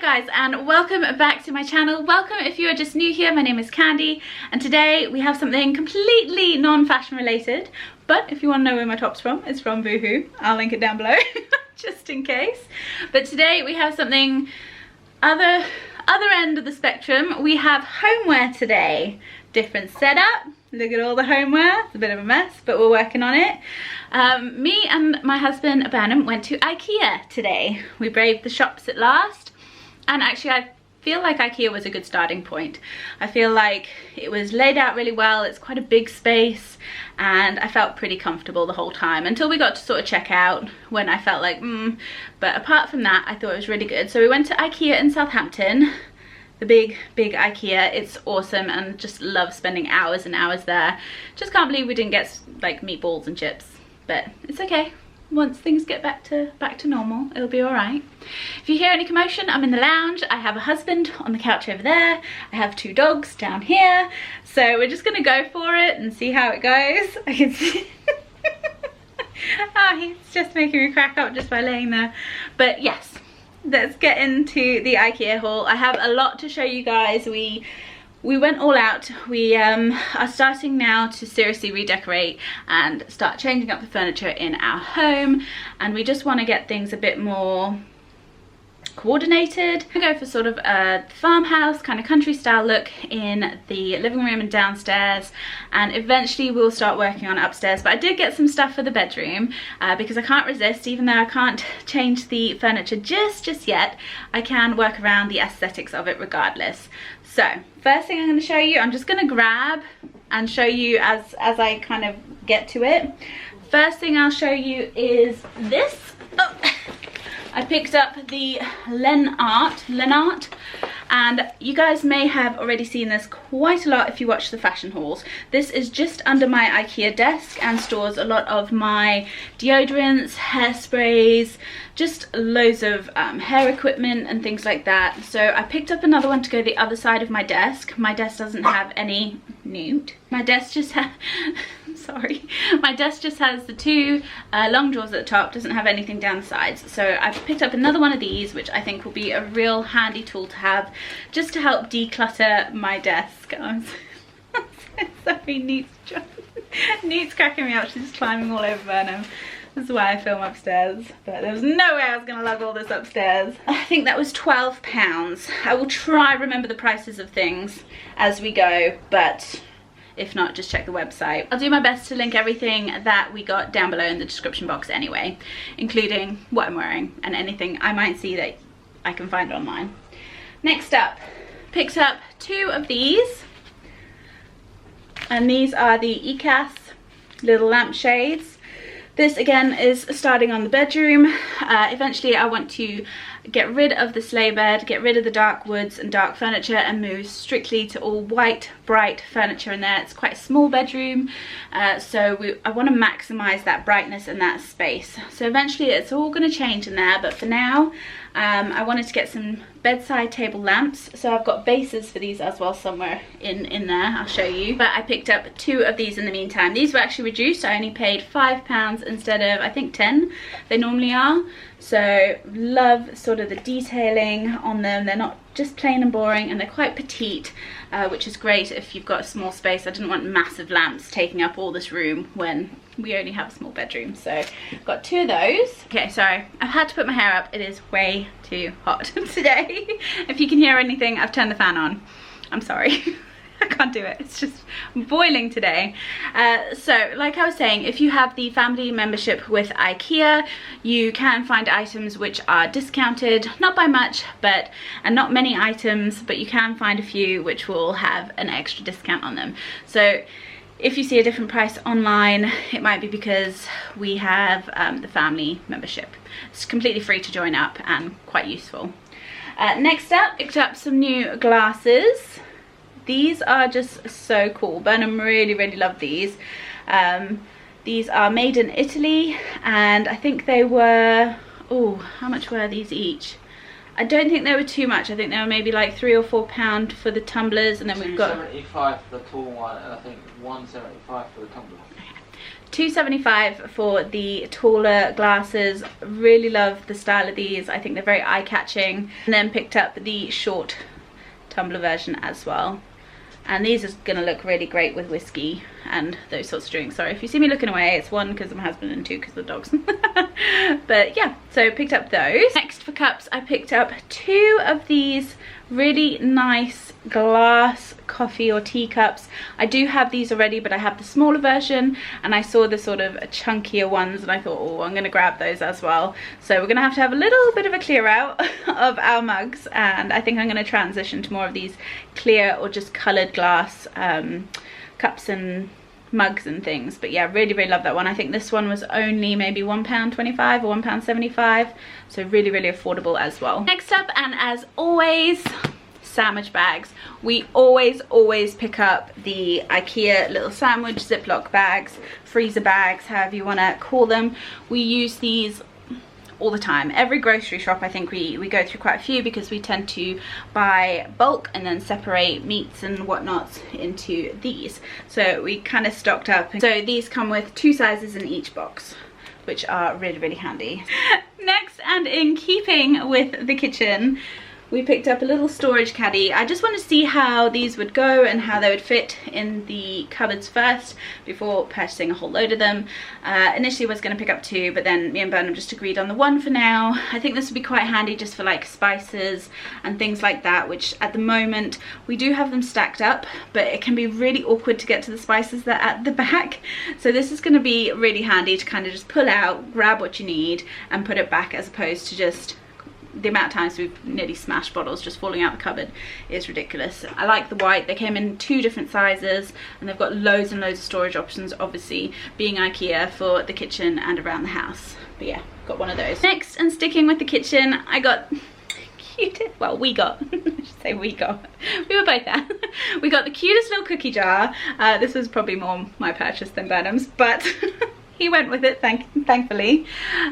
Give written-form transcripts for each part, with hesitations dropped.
guys, and welcome back to my channel. Welcome if you are just new here. My name is Candy, and today we have something completely non-fashion related, but if you want to know where my top's from, it's from Boohoo. I'll link it down below just in case. But today we have something other end of the spectrum. We have homeware today. Different setup. Look at all the homeware. It's a bit of a mess, but we're working on it. Me and my husband Burnham went to IKEA today. We braved the shops at last, and actually I feel like IKEA was a good starting point. I feel like it was laid out really well. It's quite a big space, and I felt pretty comfortable the whole time until we got to sort of check out, when I felt like but apart from that I thought it was really good. So we went to IKEA in Southampton, the big IKEA. It's awesome, and just love spending hours and hours there. Just can't believe we didn't get like meatballs and chips, but it's okay. Once things get back to normal, it'll be all right. If you hear any commotion, I'm in the lounge. I have a husband on the couch over there. I have two dogs down here. So we're just gonna go for it and see how it goes. I can see oh, he's just making me crack up just by laying there. But yes, let's get into the IKEA haul. I have a lot to show you guys. We went all out. We are starting now to seriously redecorate and start changing up the furniture in our home, and we just want to get things a bit more coordinated. I go for sort of a farmhouse kind of country style look in the living room and downstairs, and eventually we'll start working on upstairs. But I did get some stuff for the bedroom because I can't resist. Even though I can't change the furniture just yet, I can work around the aesthetics of it regardless. So first thing I'm going to show you, I'm just going to grab and show you as I kind of get to it. First thing I'll show you is this. Oh. I picked up the Lennart, and you guys may have already seen this quite a lot if you watch the fashion hauls. This is just under my IKEA desk and stores a lot of my deodorants, hairsprays, just loads of hair equipment and things like that. So I picked up another one to go the other side of my desk. My desk doesn't have any Newt. My desk just has sorry, my desk just has the two long drawers at the top, doesn't have anything down the sides. So I've picked up another one of these, which I think will be a real handy tool to have just to help declutter my desk. I'm so sorry, Newt's cracking me up. She's climbing all over Burnham. This is why I film upstairs, but there was no way I was going to lug all this upstairs. I think that was £12. I will try remember the prices of things as we go, but if not, just check the website. I'll do my best to link everything that we got down below in the description box anyway, including what I'm wearing and anything I might see that I can find online. Next up, picked up two of these, and these are the ECAS little lampshades. This again is starting on the bedroom. Eventually I want to get rid of the sleigh bed, get rid of the dark woods and dark furniture, and move strictly to all white, bright furniture in there. It's quite a small bedroom, so I want to maximize that brightness and that space. So eventually it's all going to change in there, but for now I wanted to get some bedside table lamps. So I've got bases for these as well somewhere in there, I'll show you. But I picked up two of these in the meantime. These were actually reduced. I only paid £5 instead of I think 10 they normally are. So love sort of the detailing on them. They're not just plain and boring, and they're quite petite, which is great if you've got a small space. I didn't want massive lamps taking up all this room when we only have a small bedroom. So I've got two of those. Okay, sorry, I've had to put my hair up. It is way too hot today. If you can hear anything, I've turned the fan on. I'm sorry. I can't do it. It's just boiling today. So like I was saying, if you have the family membership with IKEA, you can find items which are discounted, not by much, and not many items, but you can find a few which will have an extra discount on them. So if you see a different price online, it might be because we have the family membership. It's completely free to join up and quite useful. Next up, picked up some new glasses. These are just so cool. Burnham really loved these. These are made in Italy, and I think they were, oh, how much were these each? I don't think they were too much. I think they were maybe like £3 or £4 for the tumblers, and then we've got £2.75 for the tall one, and I think £1.75 for the tumbler. £2.75 for the taller glasses. Really love the style of these. I think they're very eye-catching. And then picked up the short tumbler version as well. And these are going to look really great with whiskey and those sorts of drinks. Sorry if you see me looking away, it's 1 because of my husband and 2 because of the dogs. But yeah, so picked up those. Next for cups, I picked up 2 of these really nice glass coffee or tea cups. I do have these already, but I have the smaller version, and I saw the sort of chunkier ones and I thought, oh, I'm gonna grab those as well. So we're gonna have a little bit of a clear out of our mugs, and I think I'm gonna transition to more of these clear or just colored glass cups and mugs and things. But yeah, really love that one. I think this one was only maybe £1.25 or £1.75, so really affordable as well. Next up, and as always, sandwich bags. We always pick up the IKEA little sandwich Ziploc bags, freezer bags, however you want to call them. We use these all the time. Every grocery shop, I think we go through quite a few, because we tend to buy bulk and then separate meats and whatnot into these. So we kind of stocked up. So these come with 2 sizes in each box, which are really handy. Next, and in keeping with the kitchen, we picked up a little storage caddy. I just want to see how these would go and how they would fit in the cupboards first before purchasing a whole load of them. Initially I was going to pick up 2, but then me and Burnham just agreed on the 1 for now. I think this would be quite handy just for like spices and things like that, which at the moment we do have them stacked up, but it can be really awkward to get to the spices that are at the back. So this is going to be really handy to kind of just pull out, grab what you need and put it back, as opposed to just the amount of times we've nearly smashed bottles just falling out the cupboard is ridiculous. I like the white. They came in 2 different sizes, and they've got loads and loads of storage options, obviously being IKEA, for the kitchen and around the house. But yeah, got one of those. Next, and sticking with the kitchen, I got cutest, well, we got, I should say we got, we were both there. We got the cutest little cookie jar. This was probably more my purchase than Burnham's, but he went with it, thankfully.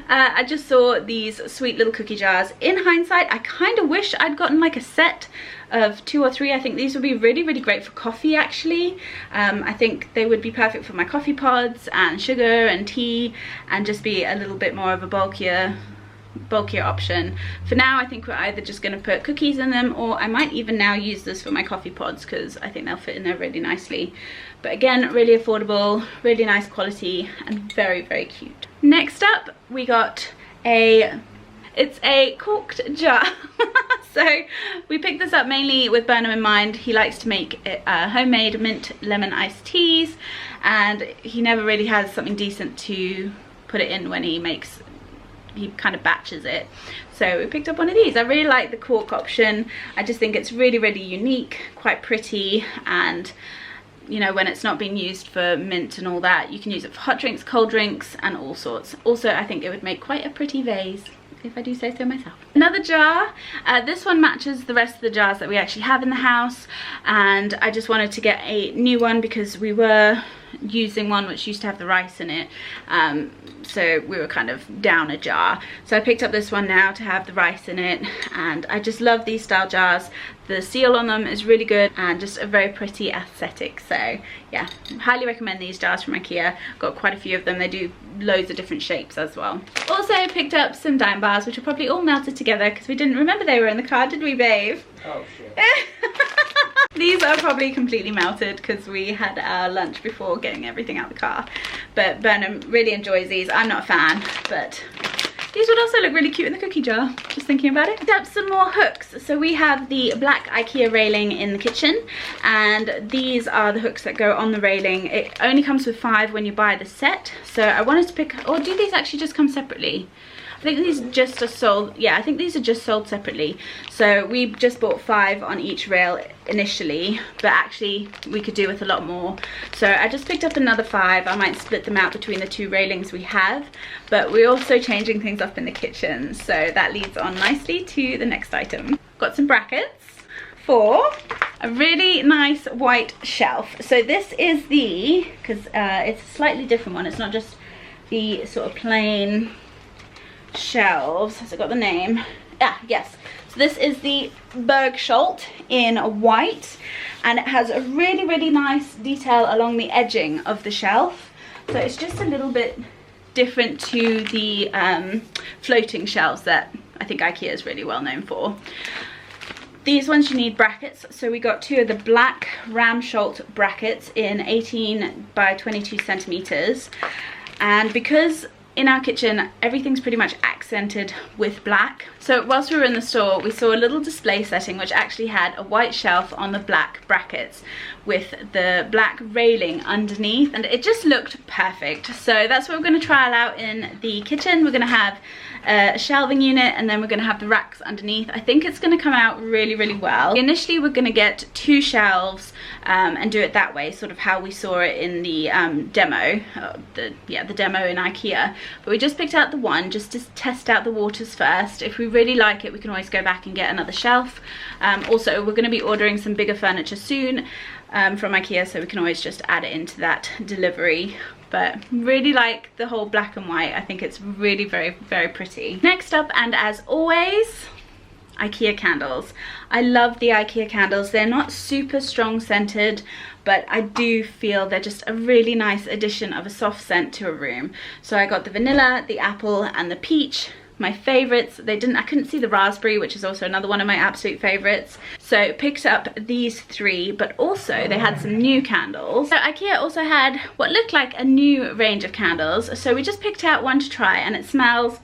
I just saw these sweet little cookie jars. In hindsight, I kind of wish I'd gotten like a set of 2 or 3. I think these would be really great for coffee, actually. I think they would be perfect for my coffee pods and sugar and tea, and just be a little bit more of a bulkier option. For now, I think we're either just going to put cookies in them, or I might even now use this for my coffee pods, because I think they'll fit in there really nicely. But again, really affordable, really nice quality, and very cute. Next up, we got it's a corked jar. So we picked this up mainly with Burnham in mind. He likes to make homemade mint lemon iced teas, and he never really has something decent to put it in when he kind of batches it. So we picked up one of these. I really like the cork option. I just think it's really unique, quite pretty, and you know, when it's not being used for mint and all that, you can use it for hot drinks, cold drinks, and all sorts. Also, I think it would make quite a pretty vase, if I do say so myself. Another jar. This one matches the rest of the jars that we actually have in the house, and I just wanted to get a new one because we were using one which used to have the rice in it, so we were kind of down a jar. So I picked up this one now to have the rice in it, and I just love these style jars. The seal on them is really good and just a very pretty aesthetic. So yeah, highly recommend these jars from IKEA. Got quite a few of them. They do loads of different shapes as well. Also picked up some dime bars, which are probably all melted together because we didn't remember they were in the car, did we, babe? Oh shit. These are probably completely melted because we had our lunch before getting everything out of the car. But Burnham really enjoys these. I'm not a fan, but these would also look really cute in the cookie jar, just thinking about it. Picked up some more hooks. So we have the black IKEA railing in the kitchen, and these are the hooks that go on the railing. It only comes with 5 when you buy the set. So I wanted to pick, or do these actually just come separately? I think these just are sold, yeah, I think these are just sold separately. So we just bought 5 on each rail initially, but actually we could do with a lot more. So I just picked up another 5. I might split them out between the 2 railings we have, but we're also changing things up in the kitchen. So that leads on nicely to the next item. Got some brackets for a really nice white shelf. So this is the, because it's a slightly different one. It's not just the sort of plain shelves. Has it got the name? Ah, yes. So this is the Bergschult in white, and it has a really nice detail along the edging of the shelf. So it's just a little bit different to the floating shelves that I think IKEA is really well known for. These ones you need brackets, so we got 2 of the black Ramsholt brackets in 18 by 22 centimeters. And because in our kitchen everything's pretty much accented with black, so whilst we were in the store we saw a little display setting which actually had a white shelf on the black brackets with the black railing underneath, and it just looked perfect. So that's what we're going to trial out in the kitchen. We're going to have a shelving unit, and then we're going to have the racks underneath. I think it's going to come out really, really well. Initially we're going to get 2 shelves and do it that way, sort of how we saw it in the demo, the demo in IKEA. But we just picked out the one just to test out the waters first. If we really like it, we can always go back and get another shelf. Also, we're going to be ordering some bigger furniture soon from IKEA, so we can always just add it into that delivery. But really like the whole black and white. I think it's really very, very pretty. Next up, and as always, IKEA candles. I love the IKEA candles. They're not super strong scented, but I do feel they're just a really nice addition of a soft scent to a room. So I got the vanilla, the apple, and the peach. My favorites. I couldn't see the raspberry, which is also another one of my absolute favorites. So picked up these 3, but also they had some new candles. So IKEA also had what looked like a new range of candles. So we just picked out one to try, and it smells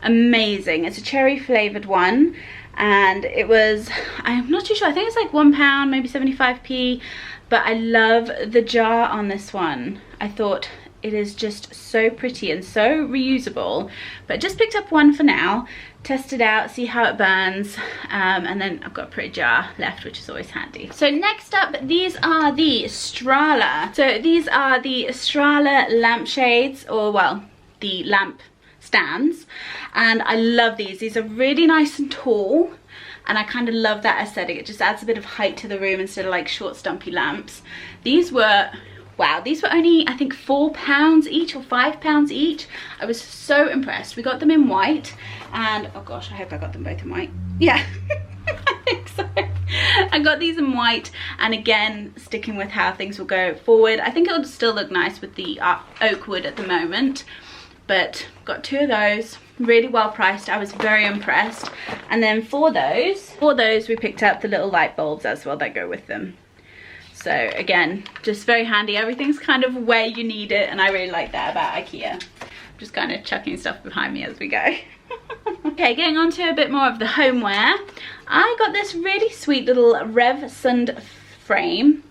amazing. It's a cherry flavored one, and it was, I'm not too sure, I think it's like £1, maybe 75p, but I love the jar on this one. I thought it is just so pretty and so reusable. But just picked up one for now, test it out, see how it burns, and then I've got a pretty jar left, which is always handy. So next up, these are the Strala. So these are the Strala lampshades, or well, the lamp stands, and I love these. These are really nice and tall, and I kind of love that aesthetic. It just adds a bit of height to the room instead of like short stumpy lamps. These were, wow, these were only I think £4 each or £5 each. I was so impressed. We got them in white, and oh gosh, I hope I got them both in white. Yeah, I think so. I got these in white, and again, sticking with how things will go forward. I think it'll still look nice with the oak wood at the moment, but got 2 of those, really well priced. I was very impressed. And then for those we picked up the little light bulbs as well that go with them. So again, just very handy. Everything's kind of where you need it, and I really like that about IKEA. I'm just kind of chucking stuff behind me as we go. Okay, getting on to a bit more of the homeware. I got this really sweet little Revsund frame,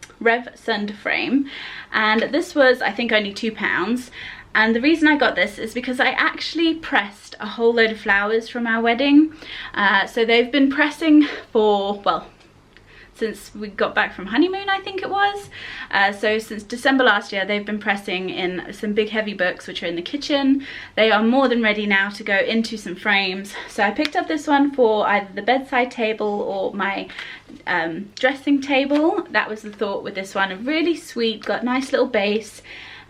and this was I think only £2. And the reason I got this is because I actually pressed a whole load of flowers from our wedding. So they've been pressing for, well, since we got back from honeymoon, I think it was. So since December last year, they've been pressing in some big heavy books which are in the kitchen. They are more than ready now to go into some frames. So I picked up this one for either the bedside table or my dressing table. That was the thought with this one. Really sweet, got a nice little base,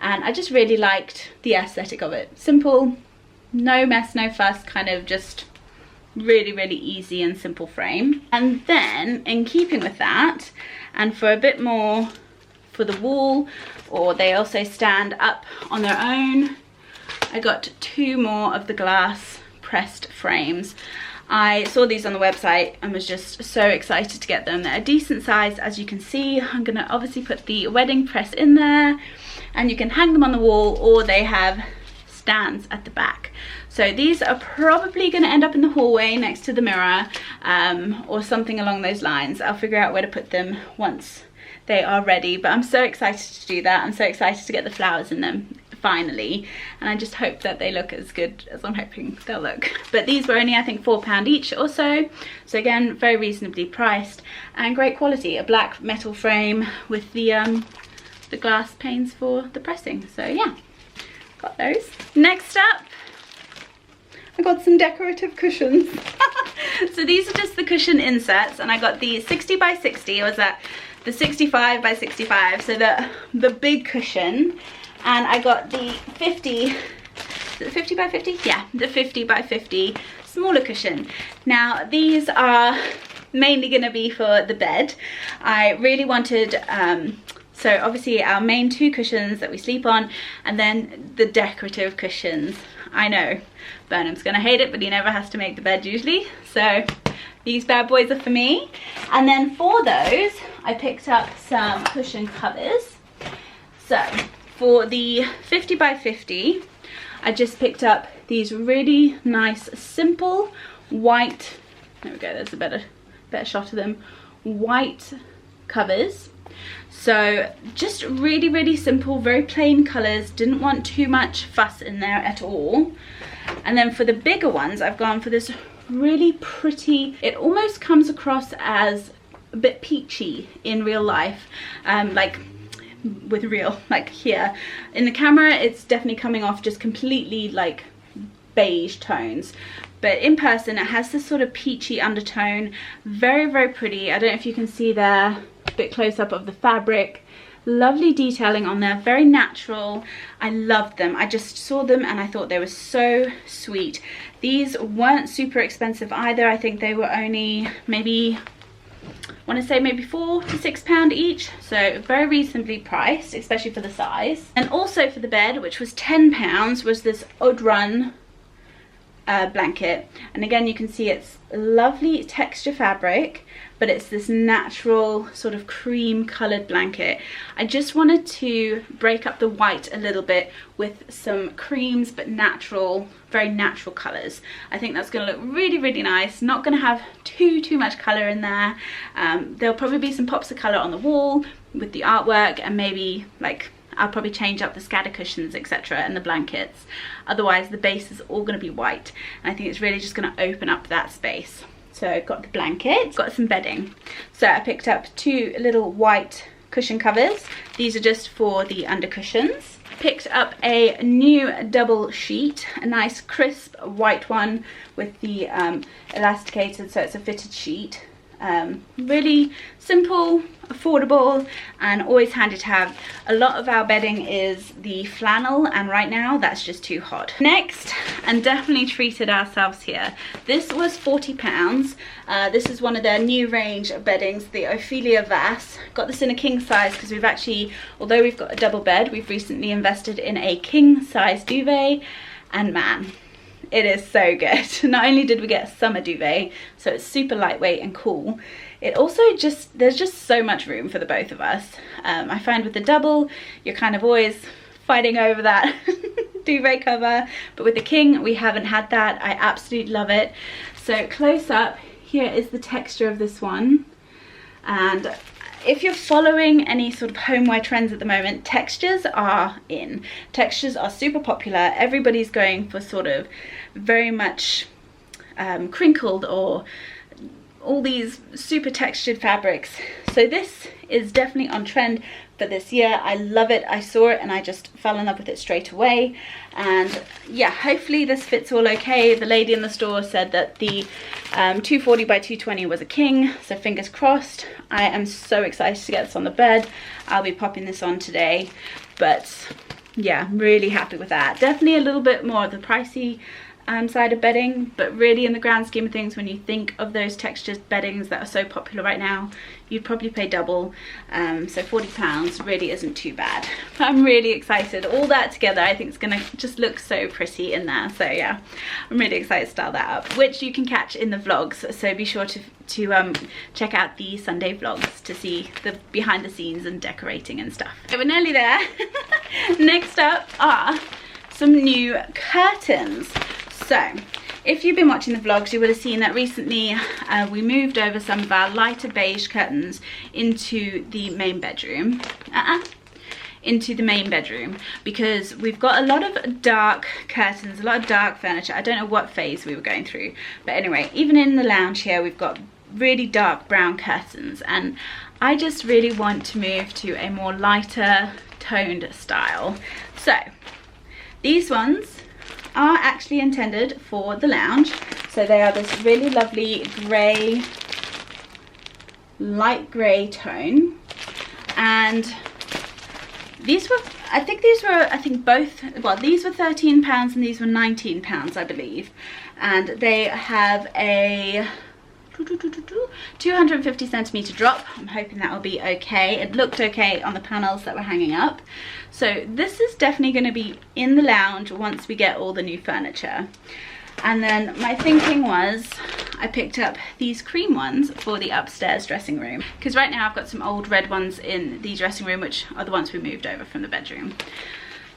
and I just really liked the aesthetic of it. Simple, no mess, no fuss, kind of just really, really easy and simple frame. And then in keeping with that, and for a bit more for the wall, or they also stand up on their own, I got 2 more of the glass pressed frames. I saw these on the website and was just so excited to get them. They're a decent size, as you can see. I'm gonna obviously put the wedding press in there, and you can hang them on the wall, or they have stands at the back. So these are probably going to end up in the hallway next to the mirror, or something along those lines. I'll figure out where to put them once they are ready, but I'm so excited to do that. I'm so excited to get the flowers in them finally, and I just hope that they look as good as I'm hoping they'll look. But these were only I think £4 each or so, so again very reasonably priced and great quality. A black metal frame with the glass panes for the pressing. So yeah, got those. Next up, I got some decorative cushions. So these are just the cushion inserts, and I got the 60 by 60, or was that the 65 by 65, so the big cushion, and I got the 50, is it the 50 by 50? Yeah, the 50 by 50 smaller cushion. Now these are mainly going to be for the bed. I really wanted So obviously our main 2 cushions that we sleep on, and then the decorative cushions. I know Burnham's gonna hate it, but he never has to make the bed usually, so these bad boys are for me. And then for those I picked up some cushion covers. So for the 50 by 50 I just picked up these really nice simple white, there we go, there's a better shot of them, white covers. So just really simple, very plain colours, didn't want too much fuss in there at all. And then for the bigger ones I've gone for this really pretty, it almost comes across as a bit peachy in real life, like with real, like here in the camera it's definitely coming off just completely like beige tones, but in person it has this sort of peachy undertone. Very pretty. I don't know if you can see there, a bit close up of the fabric, lovely detailing on there, very natural. I loved them. I just saw them and I thought they were so sweet. These weren't super expensive either. I think they were only maybe, I want to say maybe £4 to £6 each, so very reasonably priced, especially for the size. And also for the bed, which was £10, was this Odd Run blanket. And again you can see it's lovely texture fabric, but it's this natural sort of cream colored blanket. I just wanted to break up the white a little bit with some creams, but natural, very natural colors. I think that's going to look really nice. Not going to have too much color in there. There'll probably be some pops of color on the wall with the artwork, and maybe like I'll probably change up the scatter cushions, etc., and the blankets. Otherwise the base is all going to be white, and I think it's really just going to open up that space. So I've got the blanket, got some bedding. So I picked up 2 little white cushion covers. These are just for the under cushions. Picked up a new double sheet, a nice crisp white one with the elasticated, so it's a fitted sheet. Really simple, affordable, and always handy to have. A lot of our bedding is the flannel, and right now that's just too hot. Next, and definitely treated ourselves here, this was £40. This is one of their new range of beddings, the Ophelia Vase. Got this in a king size because we've actually, although we've got a double bed, we've recently invested in a king size duvet, and man, it is so good. Not only did we get a summer duvet, so it's super lightweight and cool, it also just, there's just so much room for the both of us. I find with the double, you're kind of always fighting over that duvet cover, but with the king, we haven't had that. I absolutely love it. So close up, here is the texture of this one. And if you're following any sort of homeware trends at the moment, textures are in. Textures are super popular. Everybody's going for sort of very much crinkled or all these super textured fabrics. So this is definitely on trend for this year. I love it. I saw it and I just fell in love with it straight away. And yeah, hopefully this fits all okay. The lady in the store said that the 240 by 220 was a king, so fingers crossed. I am so excited to get this on the bed. I'll be popping this on today, but yeah, I'm really happy with that. Definitely a little bit more of the pricey side of bedding, but really in the grand scheme of things, when you think of those textured beddings that are so popular right now, you'd probably pay double. So £40 really isn't too bad. I'm really excited. All that together, I think it's gonna just look so pretty in there. So yeah, I'm really excited to style that up, which you can catch in the vlogs. So be sure to check out the Sunday vlogs to see the behind the scenes and decorating and stuff. So we're nearly there. Next up are some new curtains. So if you've been watching the vlogs, you would have seen that recently we moved over some of our lighter beige curtains into the main bedroom. Because we've got a lot of dark curtains, a lot of dark furniture. I don't know what phase we were going through, but anyway, even in the lounge here we've got really dark brown curtains, and I just really want to move to a more lighter toned style. So these ones are actually intended for the lounge. So they are this really lovely grey, light grey tone, and these were, I think both, well, these were £13 and these were £19, I believe. And they have a 250 centimeter drop. I'm hoping that will be okay. It looked okay on the panels that were hanging up. So this is definitely going to be in the lounge once we get all the new furniture. And then my thinking was I picked up these cream ones for the upstairs dressing room, because right now I've got some old red ones in the dressing room, which are the ones we moved over from the bedroom.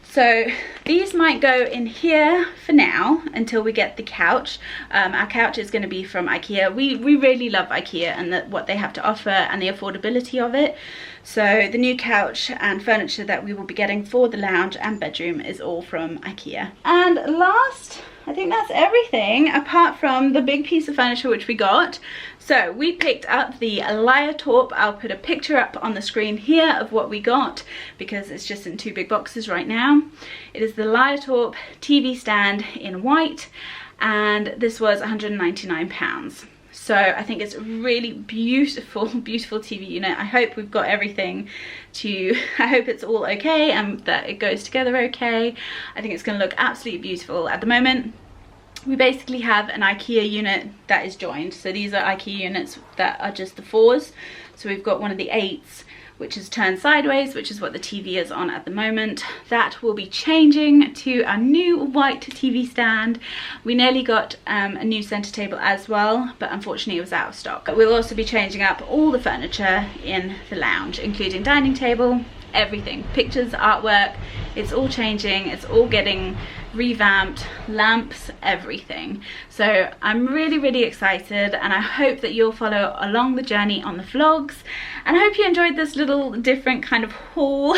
So these might go in here for now until we get the couch. Our couch is going to be from IKEA. We really love IKEA and what they have to offer and the affordability of it. So the new couch and furniture that we will be getting for the lounge and bedroom is all from IKEA. And last, I think that's everything apart from the big piece of furniture which we got. So we picked up the Liatorp. I'll put a picture up on the screen here of what we got because it's just in 2 big boxes right now. It is the Liatorp TV stand in white, and this was £199. So I think it's a really beautiful, beautiful TV unit. I hope we've got everything I hope it's all okay and that it goes together okay. I think it's going to look absolutely beautiful. At the moment, we basically have an IKEA unit that is joined. So these are IKEA units that are just the 4s. So we've got one of the 8s, which is turned sideways, which is what the TV is on at the moment. That will be changing to a new white TV stand. We nearly got a new center table as well, but unfortunately it was out of stock. We'll also be changing up all the furniture in the lounge, including dining table, everything, pictures, artwork. It's all changing, it's all getting revamped, lamps, everything. So I'm really, really excited, and I hope that you'll follow along the journey on the vlogs, and I hope you enjoyed this little different kind of haul.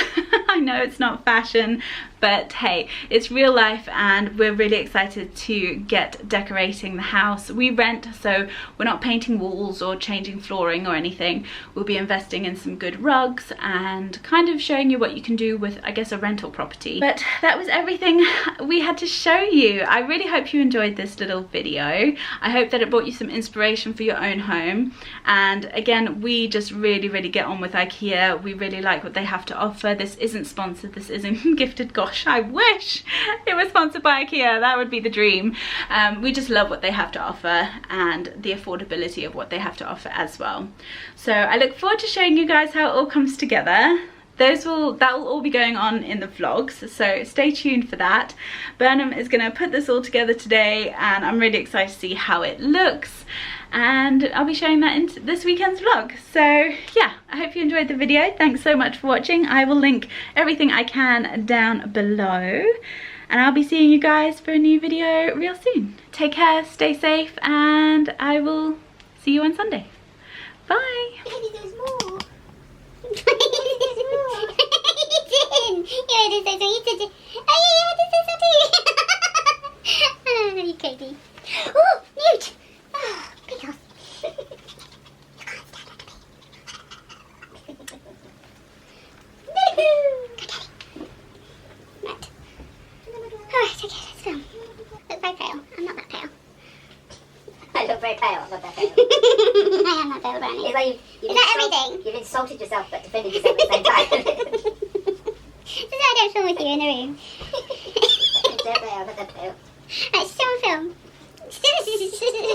I know it's not fashion, but hey, it's real life, and we're really excited to get decorating the house. We rent, so we're not painting walls or changing flooring or anything. We'll be investing in some good rugs and kind of showing you what you can do with, I guess, a rental property. But that was everything we had to show you. I really hope you enjoyed this little video. I hope that it brought you some inspiration for your own home. And again, we just really, really get on with IKEA. We really like what they have to offer. This isn't sponsored, this isn't gifted. Gosh, I wish it was sponsored by IKEA. That would be the dream. We just love what they have to offer and the affordability of what they have to offer as well. So I look forward to showing you guys how it all comes together. That will all be going on in the vlogs, so stay tuned for that. Burnham is going to put this all together today, and I'm really excited to see how it looks, and I'll be showing that in this weekend's vlog. So yeah, I hope you enjoyed the video. Thanks so much for watching. I will link everything I can down below, and I'll be seeing you guys for a new video real soon. Take care, stay safe, and I will see you on Sunday. Bye. There's more. Yeah, this is so easy. Oh yeah, this is so too. Oh, you crazy. Oh, Newt. Oh, pickles. You can't stand up to me. Right. Alright, okay, let's film. Look very pale. I'm not that pale. I look very pale, I'm not that pale. I am not pale, Brownie. It's like Is that everything? You've insulted yourself but defended yourself at the same time. This is why I don't film with you in the room. Don't pale, I'm not that pale. Right, still on film. Stop with the film!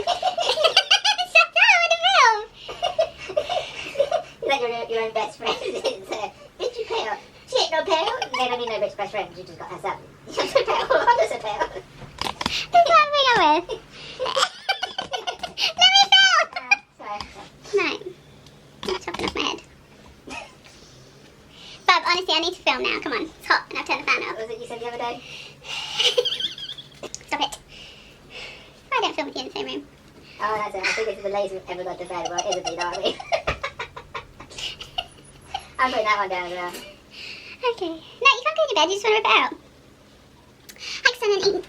You let your own best friend. Did you pale? She ain't no pale. They don't need no rich best friend, you just got herself. You're so pale, I'm not so pale. That's what I'm going with. Let me film! Sorry. No. I'm chopping off my head. Bub, honestly, I need to film now. Come on. It's hot and I've turned the fan What off. was it you said the other day? Stop it. I don't film with you in the same room. Oh, that's it. I think it's the lazy ever got to bed. Well, it isn't, aren't we? I'm putting that one down as well. Okay. No, you can't go to bed. You just want to rip it out. Excellent.